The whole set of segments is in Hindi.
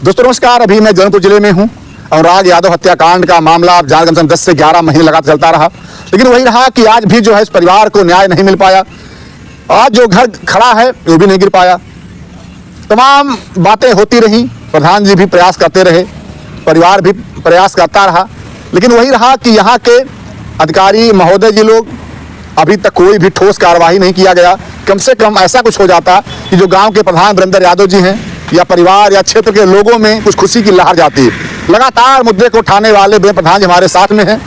दोस्तों नमस्कार। अभी मैं जौनपुर जिले में हूं। अनुराग यादव हत्याकांड का मामला आप जान कम से कम 10 से 11 महीने लगातार चलता रहा, लेकिन वही रहा कि आज भी जो है इस परिवार को न्याय नहीं मिल पाया। आज जो घर खड़ा है वो भी नहीं गिर पाया। तमाम बातें होती रहीं, प्रधान जी भी प्रयास करते रहे, परिवार भी प्रयास करता रहा, लेकिन वही रहा कि यहाँ के अधिकारी महोदय जी लोग अभी तक कोई भी ठोस कार्रवाई नहीं किया गया। कम से कम ऐसा कुछ हो जाता कि जो गांव के प्रधान वीरेंद्र यादव जी हैं या परिवार या क्षेत्र के लोगों में कुछ खुशी की लहर जाती। लगातार मुद्दे को उठाने वाले प्रधान जी हमारे साथ में हैं।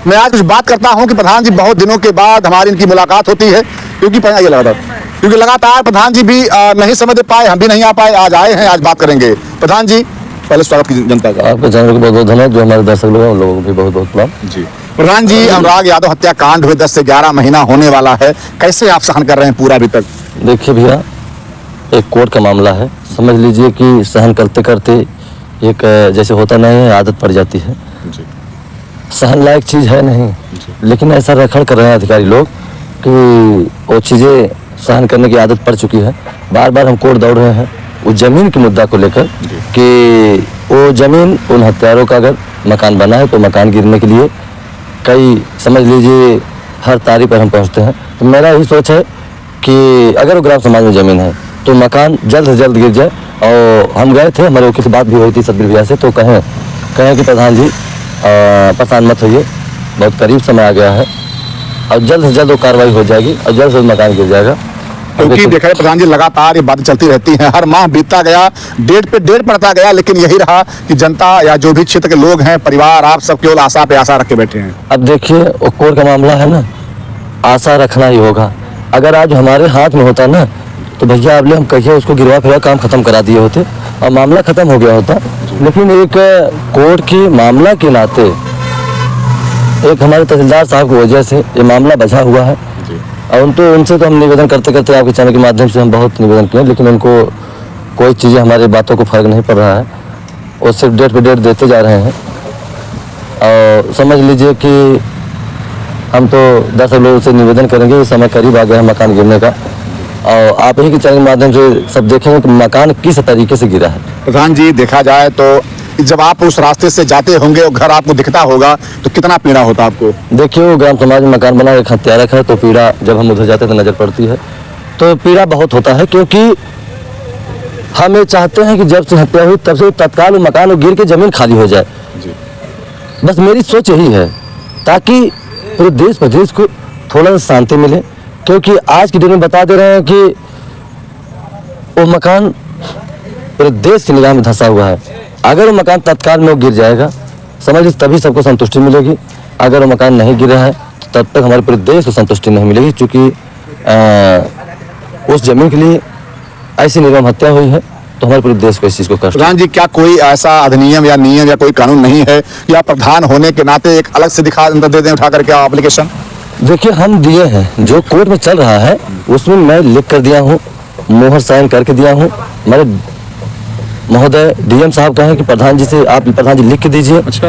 मैं आज कुछ बात करता हूं कि प्रधान जी बहुत दिनों के बाद हमारी इनकी मुलाकात होती है, क्योंकि लगातार प्रधान जी भी नहीं समझ पाए, हम भी नहीं आ पाए। आज आए हैं, आज बात करेंगे। प्रधान जी पहले स्वागत की जनता का। आपके चैनल को बहुत बहुत धन्यवाद। जो हमारे दर्शक लोग हैं उन लोगों को भी बहुत बहुत प्रणाम जी। प्रधान जी, अनुराग यादव हत्याकांड हुए 10 से 11 महीना होने वाला है, कैसे आप सहन कर रहे हैं पूरा अभी तक? देखिए भैया, एक कोर्ट का मामला है। समझ लीजिए कि सहन करते करते एक जैसे होता नहीं है, आदत पड़ जाती है। सहन लायक चीज़ है नहीं, लेकिन ऐसा रखड़ कर रहे हैं अधिकारी लोग कि वो चीज़ें सहन करने की आदत पड़ चुकी है। बार बार हम कोर्ट दौड़ रहे हैं उस ज़मीन के मुद्दा को लेकर कि वो ज़मीन उन हत्यारों का अगर मकान बना है तो मकान गिरने के लिए कई समझ लीजिए हर तारीख पर हम पहुंचते हैं। तो मेरा यही सोच है कि अगर वो ग्राम समाज में ज़मीन है तो मकान जल्द से जल्द गिर जाए। और हम गए थे, हमारे वकील से बात भी हुई थी सतबीर भैया से, तो कहें कि प्रधान जी परेशान मत होइए, बहुत करीब समय आ गया है और जल्द से जल्द वो कार्रवाई हो जाएगी और जल्द से जल्द मकान गिर जाएगा। क्योंकि देखा है प्रधान जी, लगातार ये बातें चलती रहती हैं, हर माह बीतता गया, डेट पे डेट पड़ता गया, लेकिन यही रहा कि जनता या जो भी क्षेत्र के लोग हैं, परिवार, आप सब केवल आशा पे आशा रख के बैठे हैं। अब देखिए, वो कोर्ट का मामला है ना, आशा रखना ही होगा। अगर आज हमारे हाथ में होता ना तो भैया आपने हम कहिए उसको गिरवा फिरवा काम खत्म करा दिए होते और मामला खत्म हो गया होता। लेकिन एक कोर्ट के मामला के नाते एक हमारे तहसीलदार साहब की वजह से ये मामला बचा हुआ है। और उनसे तो हम निवेदन करते करते आपके चैनल के माध्यम से हम बहुत निवेदन किए, लेकिन उनको कोई चीज़ें हमारी बातों को फर्क नहीं पड़ रहा है। वो सिर्फ डेट पे डेट देते जा रहे हैं। और समझ लीजिए कि हम तो 10 लोगों से निवेदन करेंगे, इस समय करीब आ गया है मकान गिरने का। और आप ही के चैनल के माध्यम से सब देखेंगे कि मकान किस तरीके से गिरा है। प्रधान जी, देखा जाए तो जब आप उस रास्ते से जाते होंगे और घर आपको दिखता होगा तो कितना पीड़ा होता आपको? देखिए, वो ग्राम समाज में मकान बना एक हत्यारक है, तो पीड़ा जब हम उधर जाते तो नज़र पड़ती है, तो पीड़ा बहुत होता है। क्योंकि हम ये चाहते हैं कि जब से हत्या हुई तब से तत्काल वो मकान वो गिर के ज़मीन खाली हो जाए। बस मेरी सोच यही है, ताकि पूरे देश प्रदेश को थोड़ा सा शांति मिले। क्योंकि आज की डेट में बता दे रहे हैं कि वो मकान पूरे देश की निगाह में धंसा हुआ है। अगर वो मकान तत्काल में वो गिर जाएगा, समझ लीजिए तभी सबको संतुष्टि मिलेगी। अगर वो मकान नहीं गिरा है तो तब तक हमारे पूरे देश को संतुष्टि नहीं मिलेगी, क्योंकि उस जमीन के लिए ऐसी निर्मम हत्या हुई है तो हमारे पूरे देश को इस चीज़ को कष्ट। प्रधान जी, क्या कोई ऐसा अधिनियम या नियम या कोई कानून नहीं है या प्रधान होने के नाते एक अलग से दे दें उठा करके एप्लीकेशन? देखिए, हम दिए हैं, जो कोर्ट में चल रहा है उसमें मैं लिख कर दिया हूँ, मोहर साइन करके दिया हूँ। हमारे महोदय डीएम साहब कहें कि प्रधान जी से आप प्रधान जी लिख के दीजिए। अच्छा।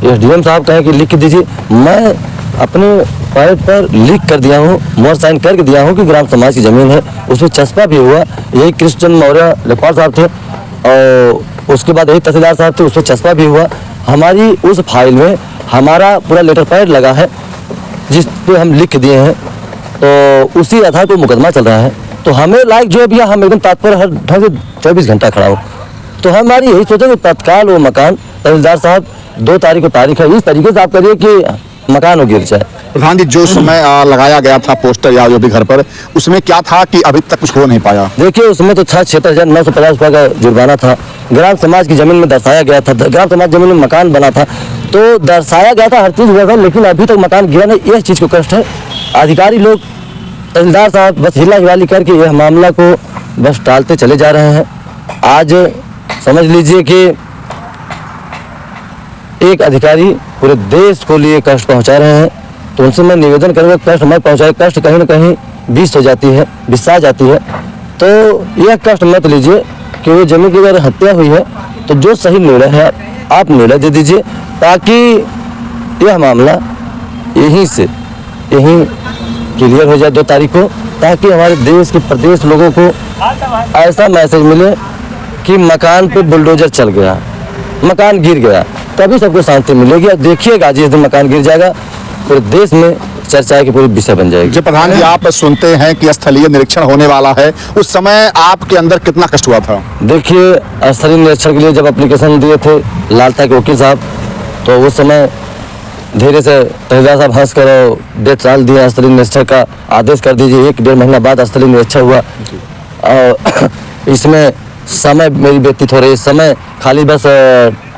ये डीएम साहब कहें कि लिख के दीजिए। मैं अपने पैड पर लिख कर दिया हूँ, मोहर साइन करके दिया हूँ कि ग्राम समाज की ज़मीन है। उसमें चस्पा भी हुआ, यही कृष्ण मौर्य लेखपाल साहब थे और उसके बाद यही तहसीलदार साहब थे, उस पर चस्पा भी हुआ। हमारी उस फाइल में हमारा पूरा लेटर पैड लगा है जिस पे हम लिख दिए हैं, तो उसी आधार पर मुकदमा चल रहा है। तो हमें लाइक जो है भैया, हम एकदम तत्पर हर ढंग से 24 घंटा खड़ा हो। तो हमारी यही सोचे कि तत्काल वो मकान, तहसीलदार साहब 2 तारीख को तारीख है, इस तरीके से आप करिए कि मकान वो गिर जाए। प्रधान जी, जो समय लगाया गया था पोस्टर या जो भी घर पर, उसमें क्या था कि अभी तक कुछ हो नहीं पाया? देखिए, उसमें तो था 76,950 रुपये का जुर्माना था। ग्राम समाज की ज़मीन में दर्शाया गया था, ग्राम समाज ज़मीन में मकान बना था तो दर्शाया गया था, हर चीज़ हुआ था, लेकिन अभी तक मकान गिरा नहीं। इस चीज़ को कष्ट है। अधिकारी लोग, तहसीलदार साहब बस हिला हिवाली करके यह मामला को बस टालते चले जा रहे हैं। आज समझ लीजिए कि एक अधिकारी पूरे देश को लिए कष्ट पहुंचा रहे हैं, तो उनसे मैं निवेदन करूँगा कष्ट मत पहुंचाए। कष्ट कहीं ना कहीं बीस हो जाती है, बिस्सा जाती है, तो यह कष्ट मत लीजिए कि वो जमीन की अगर हत्या हुई है तो जो सही निर्णय है आप निर्णय दे दीजिए, ताकि यह मामला यहीं क्लियर हो जाए 2 तारीख को, ताकि हमारे देश के प्रदेश लोगों को ऐसा मैसेज मिले कि मकान पे बुलडोजर चल गया, मकान गिर गया, तभी सबको शांति मिलेगी। और देखिएगा जिस दिन मकान गिर जाएगा पूरे देश में चर्चा की पूरी विषय बन जाएगी। जब प्रधान जी आप सुनते हैं कि स्थलीय निरीक्षण होने वाला है, उस समय आपके अंदर कितना कष्ट हुआ था? देखिए स्थलीय निरीक्षण के लिए जब एप्लीकेशन दिए थे लालता के वकील साहब, तो उस समय धीरे से तहसीलदार साहब हंस कर डेट टाल दिया, स्थलीय निरीक्षण का आदेश कर दीजिए। 1-1.5 महीना बाद स्थलीय निरीक्षण हुआ और इसमें समय मेरी व्यतीत हो रही है, समय खाली बस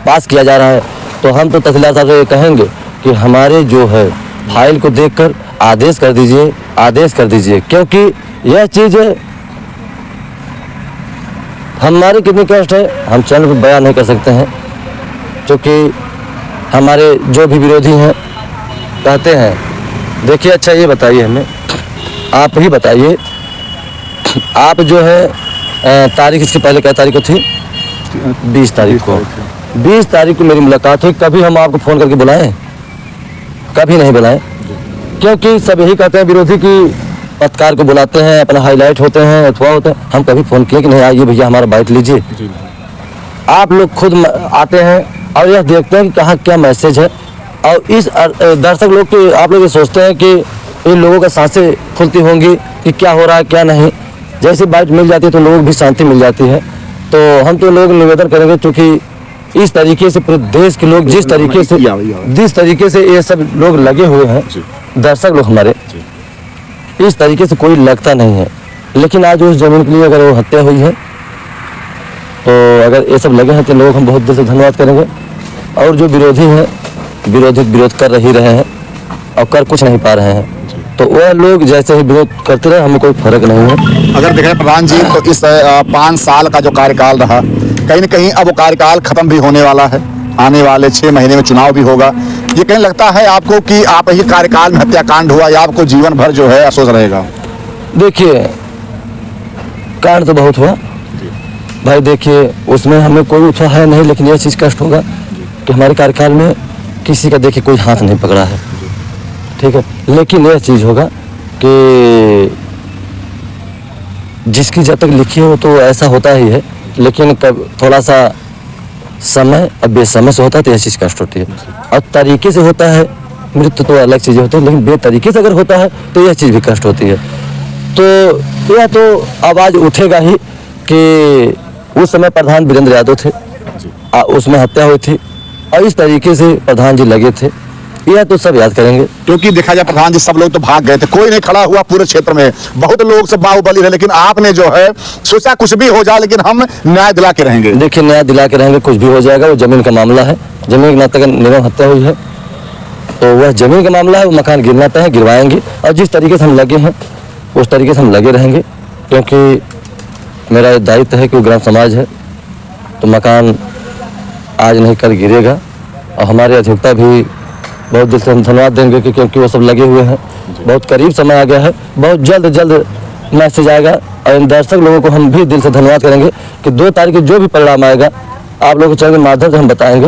पास किया जा रहा है। तो हम तो तहसीलदार साहब से ये कहेंगे कि हमारे जो है फाइल को देखकर आदेश कर दीजिए, क्योंकि यह चीज़ हमारे कितनी कष्ट है हम चैनल पर बयान नहीं कर सकते हैं, क्योंकि हमारे जो भी विरोधी हैं कहते हैं। देखिए अच्छा ये बताइए हमें, आप ही बताइए, आप जो है तारीख इसके पहले क्या तारीख को थी? 20 तारीख को। 20 तारीख को मेरी मुलाकात हुई। कभी हम आपको फ़ोन करके बुलाएं? कभी नहीं बुलाएं, क्योंकि सब यही कहते हैं विरोधी की पत्रकार को बुलाते हैं, अपना हाईलाइट होते हैं अथवा होते हैं। हम कभी फ़ोन किए कि नहीं आइए भैया हमारा बाइट लीजिए। आप लोग खुद आते हैं और यह देखते हैं कि कहाँ क्या मैसेज है। और इस दर्शक लोग के आप लोग ये सोचते हैं कि इन लोगों का सांसें फूलती होंगी कि क्या हो रहा है क्या नहीं। जैसे बाइट मिल जाती है तो लोगों को भी शांति मिल जाती है। तो हम तो लोग निवेदन करेंगे, क्योंकि इस तरीके से पूरे देश के लोग जिस तरीके से ये सब लोग लगे हुए हैं, दर्शक लोग हमारे, इस तरीके से कोई लगता नहीं है। लेकिन आज उस जमीन के लिए अगर वो हत्या हुई है तो अगर ये सब लगे हैं तो लोग हम बहुत दिल से धन्यवाद करेंगे। और जो विरोधी हैं विरोध कर ही रहे हैं और कर कुछ नहीं पा रहे हैं, तो वह लोग जैसे ही विरोध करते रहे, हमें कोई फर्क नहीं है। अगर देखें प्रधान जी तो इस 5 साल का जो कार्यकाल रहा, कहीं न कहीं अब वो कार्यकाल खत्म भी होने वाला है। आने वाले 6 महीने में चुनाव भी होगा। ये कहीं लगता है आपको कि आप ही कार्यकाल में हत्याकांड हुआ या आपको जीवन भर जो है अफसोस रहेगा? देखिए कांड तो बहुत हुआ भाई, देखिए उसमें हमें कोई उत्साह है नहीं, लेकिन यह चीज़ कष्ट होगा कि हमारे कार्यकाल में किसी का देखिए कोई हाथ नहीं पकड़ा है, ठीक है। लेकिन यह चीज़ होगा कि जिसकी जब तक लिखी हो तो ऐसा होता ही है, लेकिन कब थोड़ा सा समय अब बेसमय से होता है तो यह चीज़ कष्ट होती है। और तरीके से होता है मृत्यु तो अलग चीज़ें होती है, लेकिन बेतरीके से अगर होता है तो यह चीज़ भी कष्ट होती है। तो यह तो आवाज़ उठेगा ही कि उस समय प्रधान वीरेंद्र यादव थे, उसमें हत्या हुई थी और इस तरीके से प्रधान जी लगे थे, यह तो सब याद करेंगे। क्योंकि देखा जाए प्रधान जी सब लोग तो भाग गए थे, कोई नहीं खड़ा हुआ पूरे क्षेत्र में, बहुत लोग सब बाहुबली रहे, लेकिन आपने जो है सोचा कुछ भी हो जाए लेकिन हम न्याय दिला के रहेंगे। देखिए न्याय दिला के रहेंगे, कुछ भी हो जाएगा। वो जमीन का मामला है, जमीन के नाते निर्मम हत्या हुई है तो वह जमीन का मामला है, वो मकान गिरना तय है, गिरवाएंगे। और जिस तरीके से हम लगे हैं उस तरीके से हम लगे रहेंगे, क्योंकि मेरा दायित्व है कि वो ग्राम समाज है तो मकान आज नहीं कल गिरेगा। और हमारे अधिवक्ता भी बहुत दिल से हम धन्यवाद देंगे कि क्योंकि वो सब लगे हुए हैं। बहुत करीब समय आ गया है, बहुत जल्द मैसेज आएगा। और इन दर्शक लोगों को हम भी दिल से धन्यवाद करेंगे कि 2 तारीख को जो भी परिणाम आएगा आप लोगों के चैनल के माध्यम से हम बताएंगे।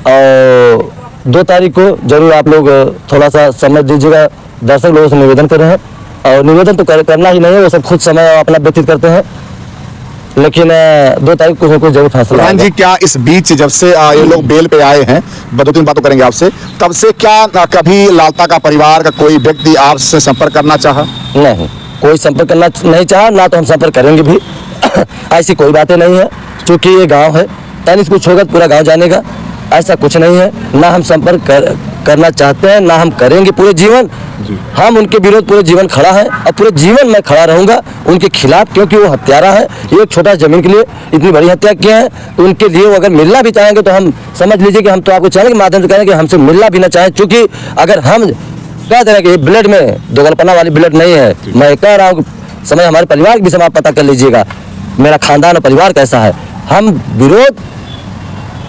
और 2 तारीख को जरूर आप लोग थोड़ा सा समय दीजिएगा। दर्शक लोगों से निवेदन कर रहे हैं, और निवेदन तो करना ही नहीं है, वो सब खुद समय अपना व्यतीत करते हैं, लेकिन 2 तारीख को कुछ जरूर फैसला। प्रधान जी क्या इस बीच जब से ये लोग बेल पे आए हैं, 2-3 बातों करेंगे आपसे, तब से क्या कभी लालता का परिवार का कोई व्यक्ति आपसे संपर्क करना चाहा? नहीं, कोई संपर्क करना नहीं चाहा, ना तो हम संपर्क करेंगे भी। ऐसी कोई बातें नहीं है, क्योंकि ये गांव है, तनिक कुछ होगा तो पूरा गांव जानेगा, ऐसा कुछ नहीं है। ना हम संपर्क करना चाहते हैं, ना हम करेंगे पूरे जीवन। हम उनके विरोध पूरे जीवन खड़ा है और पूरे जीवन मैं खड़ा रहूंगा उनके खिलाफ, क्योंकि वो हत्यारा है। एक छोटा जमीन के लिए इतनी बड़ी हत्या किए हैं, तो उनके लिए वो अगर मिलना भी चाहेंगे तो हम समझ लीजिए कि हम तो आपको चैनल के माध्यम से कहेंगे कि हमसे मिलना भी ना चाहें, क्योंकि अगर हम कह दे रहे कि ब्लड में दोगलपना वाली ब्लड नहीं है, मैं कह रहा हूँ समय हमारे परिवार के विषय में आप पता कर लीजिएगा, मेरा खानदान और परिवार कैसा है। हम विरोध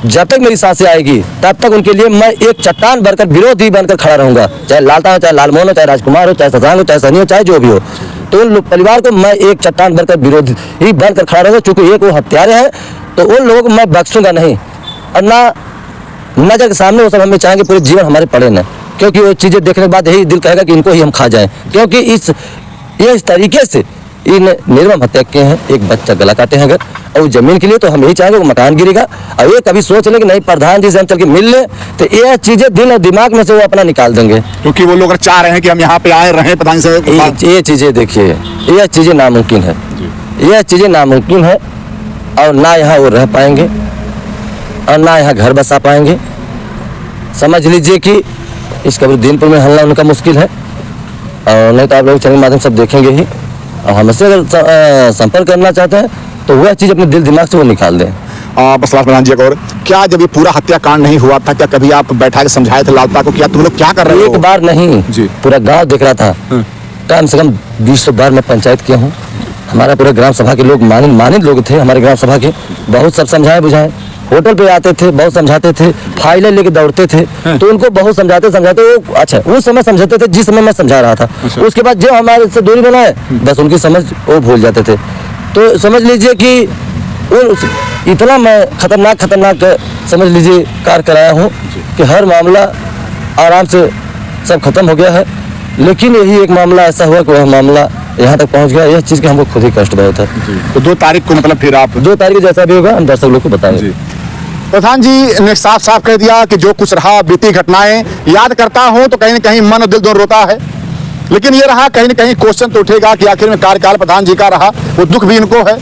जब तक मेरी सांसें आएगी तब तक उनके लिए मैं एक चट्टान बनकर विरोधी बनकर खड़ा रहूंगा, चाहे लालता हो, चाहे लालमोहन हो, चाहे राजकुमार हो, चाहे शशांक हो, चाहे सनी हो, चाहे जो भी हो। तो उन परिवार को मैं एक चट्टान बनकर विरोधी ही बनकर खड़ा रहूंगा, चूंकि एक वो हत्यारे हैं तो उन लोगों को मैं बख्शूंगा नहीं। और ना नजर के सामने वो सब हमें चाहेंगे पूरे जीवन हमारे पड़े न, क्योंकि वो चीज़ें देखने के बाद यही दिल कहेगा कि इनको ही हम खा जाएं, क्योंकि इस तरीके से इन निर्मम हत्या किए हैं, एक बच्चा गला काटे हैं अगर, और जमीन के लिए तो हम यही चाहेंगे वो मकान गिरेगा। और ये कभी सोच ले कि नहीं प्रधान जी से हम चल के मिल ले, तो ये चीजें दिल और दिमाग में से वो अपना निकाल देंगे, क्योंकि वो लोग चाह रहे हैं कि हम यहाँ पे आए रहें प्रधान से। ये चीजें देखिए, ये चीजें नामुमकिन है, ये चीजें नामुमकिन है। और ना यहाँ वो रह पाएंगे और ना यहाँ घर बसा पाएंगे। समझ लीजिए कि इस कब्रुद्दीनपुर में हल्ला उनका मुश्किल है, और नहीं तो आप लोग चैनल के माध्यम से देखेंगे ही। और हमसे अगर संपर्क करना चाहते हैं तो वह चीज़ अपने दिल दिमाग से वो निकाल दें। बस लास्ट प्रधान जी एक और, क्या जब ये पूरा हत्याकांड नहीं हुआ था, क्या कभी आप बैठा के समझाए थे लालता को, क्या तुम लोग क्या कर रहे हो? एक बार नहीं जी। पूरा गांव देख रहा था। कम से कम 20 बार मैं पंचायत किया हूँ। हमारा पूरा ग्राम सभा के लोग मानित लोग थे हमारे ग्राम सभा के, बहुत सब समझाए बुझाए। होटल पे आते थे, बहुत समझाते थे, फाइलें लेके दौड़ते थे, तो उनको बहुत समझाते वो अच्छा उस समय समझाते थे जिस समय मैं समझा रहा था। उसके बाद जो हमारे से दूरी बनाए बस उनकी समझ वो भूल जाते थे। तो समझ लीजिए कि इतना मैं खतरनाक समझ लीजिए कार्य कराया हूँ कि हर मामला आराम से सब खत्म हो गया है। लेकिन यही एक मामला ऐसा हुआ कि वह मामला यहाँ तक पहुँच गया, यह चीज़ के हमको खुद ही कष्ट बहुत है। तो 2 तारीख को मतलब फिर आप 2 तारीख जैसा भी होगा हम दर्शक लोग को बताएंगे। प्रधान जी ने साफ साफ कह दिया कि जो कुछ रहा बीती घटनाएं याद करता हूं तो कहीं न कहीं मन और दिल दोनों रोता है। लेकिन ये रहा कहीं न कहीं क्वेश्चन तो उठेगा कि आखिर में कार्यकाल प्रधान जी का रहा, वो दुख भी इनको है।